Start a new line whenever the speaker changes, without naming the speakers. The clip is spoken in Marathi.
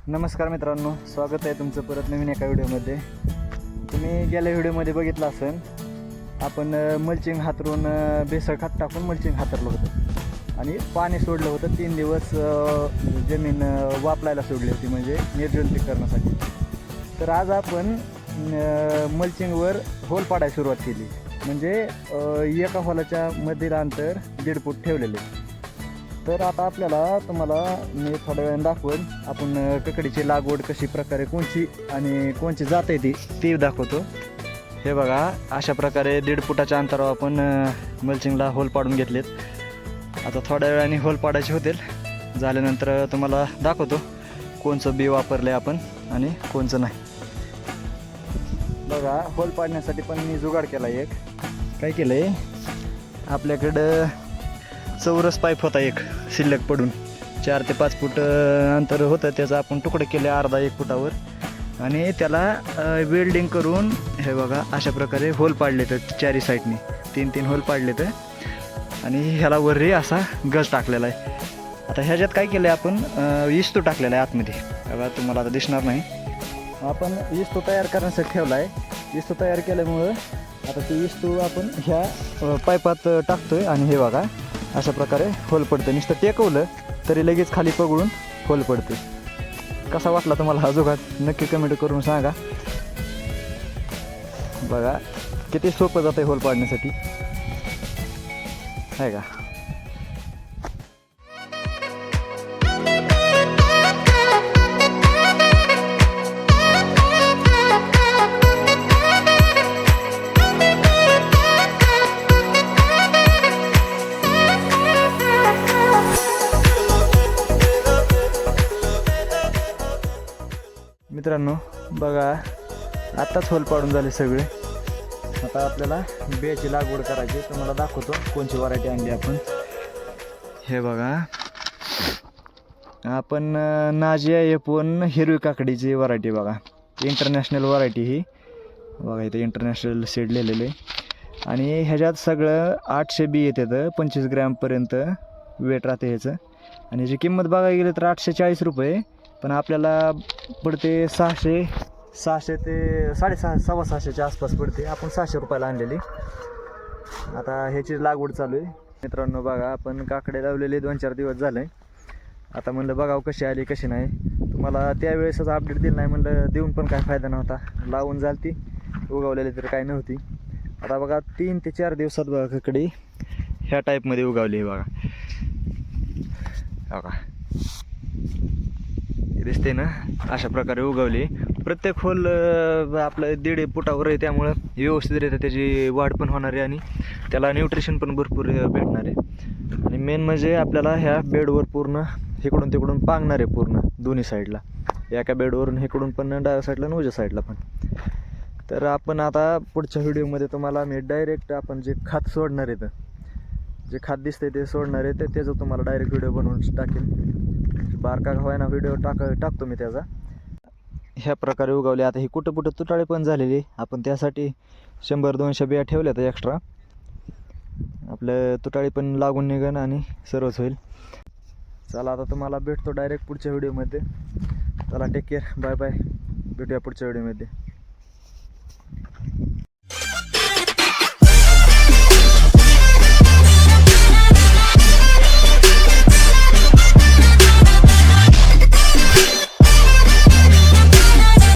नमस्कार मित्रांनो, स्वागत आहे तुमचं परत नवीन एका व्हिडिओमध्ये. तुम्ही गेल्या व्हिडिओमध्ये बघितलं असेल, आपण मल्चिंग हातरून बेसळ खत टाकून मल्चिंग हातरलं होतं आणि पाणी सोडलं होतं. 3 दिवस जमीन वापरायला सोडली होती, म्हणजे निर्जंतुकीकरणासाठी. तर आज आपण मल्चिंगवर होल पाडायला सुरुवात केली. म्हणजे एका होलाच्या मधील अंतर 1.5 फूट ठेवलेले. तर आता आपल्याला तुम्हाला मी थोड्या वेळाने दाखवेन आपण ककडीची लागवड कशी प्रकारे कोणची जात आहे ती दाखवतो. हे बघा, अशा प्रकारे 1.5 फुटाच्या अंतरावर आपण मल्चिंगला होल पाडून घेतलेत. आता थोड्या वेळाने होल पाडायचे होतील. झाल्यानंतर तुम्हाला दाखवतो कोणचं बी वापरले आपण आणि कोणचं नाही. बघा, होल पाडण्यासाठी पण मी जुगाड केला. एक काय केलं आहे, आपल्याकडं चौरस पाईप होता एक शिल्लक पडून, 4 ते 5 फूट अंतर होतं. त्याचं आपण तुकडे केले अर्धा 1 फुटावर आणि त्याला वेल्डिंग करून हे बघा अशा प्रकारे होल पाडले. तर 4 साईडनी 3 होल पाडले तर, आणि ह्याला वरही असा गज टाकलेला आहे. आता ह्याच्यात काय केलं आहे, आपण इस्तू टाकलेला आहे आतमध्ये. बघा, तुम्हाला आता दिसणार नाही. आपण इस्तू तयार करण्यासाठी ठेवला आहे. इस्तू तयार केल्यामुळं आता ती इस्तू आपण ह्या पाईपात टाकतोय आणि हे बघा अशा प्रकारे होल पडते. नुसतं टेकवलं तरी लगेच खाली पगळून होल पडते. कसा वाटला तुम्हाला हा जुगाड, नक्की कमेंट करून सांगा. बघा किती सोपं जातं आहे होल पाडण्यासाठी, आहे का. मित्रांनो बघा, आत्ताच होल पाडून झाले सगळे. आता आपल्याला बियाची लागवड करायची. तुम्हाला दाखवतो कोणची व्हरायटी आणली आपण. हे बघा, आपण नाजिया F1 हिरवी काकडीची व्हरायटी. बघा, इंटरनॅशनल व्हरायटी ही. बघा इथे इंटरनॅशनल सीड लिहिलेले. आणि ह्याच्यात सगळं 800 बी येतात. 25 ग्रॅमपर्यंत वेट राहते ह्याचं. आणि ह्याची किंमत बघायला गेली तर 840 रुपये, पण आपल्याला पडते 600 ते 650च्या आसपास पडते. आपण 600 रुपयाला आणलेली. आता ह्याची लागवड चालू आहे. मित्रांनो बघा, आपण काकडे लावलेले 2-4 दिवस झाले. आता म्हणलं बघावं कशी आली कशी नाही. तुम्हाला त्यावेळेसच अपडेट दिलं नाही, म्हणलं देऊन पण काय फायदा नव्हता. लावून झाली ती, उगवलेली तर काय नव्हती. आता बघा 3 ते 4 दिवसात बघा काकडी ह्या टाईपमध्ये उगवली. बघा बघा दिसते ना, अशा प्रकारे उगवली. प्रत्येक होल आपलं 1.5 फुटावर आहे, त्यामुळं व्यवस्थितरित्या त्याची वाढ पण होणार आहे आणि त्याला न्यूट्रिशन पण भरपूर भेटणार आहे. आणि मेन म्हणजे आपल्याला ह्या बेडवर पूर्ण इकडून तिकडून पांगणार आहे, पूर्ण दोन्ही साईडला. एका बेडवरून इकडून पण डाव्या साईडला आणि उजव्या साईडला पण. तर आपण आता पुढच्या व्हिडिओमध्ये तुम्हाला मी डायरेक्ट आपण जे खत सोडणार आहे, जे खत दिसतंय ते सोडणार आहे, तर त्याचं तुम्हाला डायरेक्ट व्हिडिओ बनवून टाकेल. बारका होईना व्हिडिओ टाकतो मी त्याचा. ह्या प्रकारे उगवले. आता ही कुठं तुटाळे पण झालेली. आपण त्यासाठी 100-200 बिया ठेवल्या तर एक्स्ट्रा, आपलं तुटाळी पण लागून निघन आणि सर्वच होईल. चला आता तुम्हाला भेटतो डायरेक्ट पुढच्या व्हिडिओमध्ये. चला, टेक केअर, बाय बाय. भेटूया पुढच्या व्हिडिओमध्ये.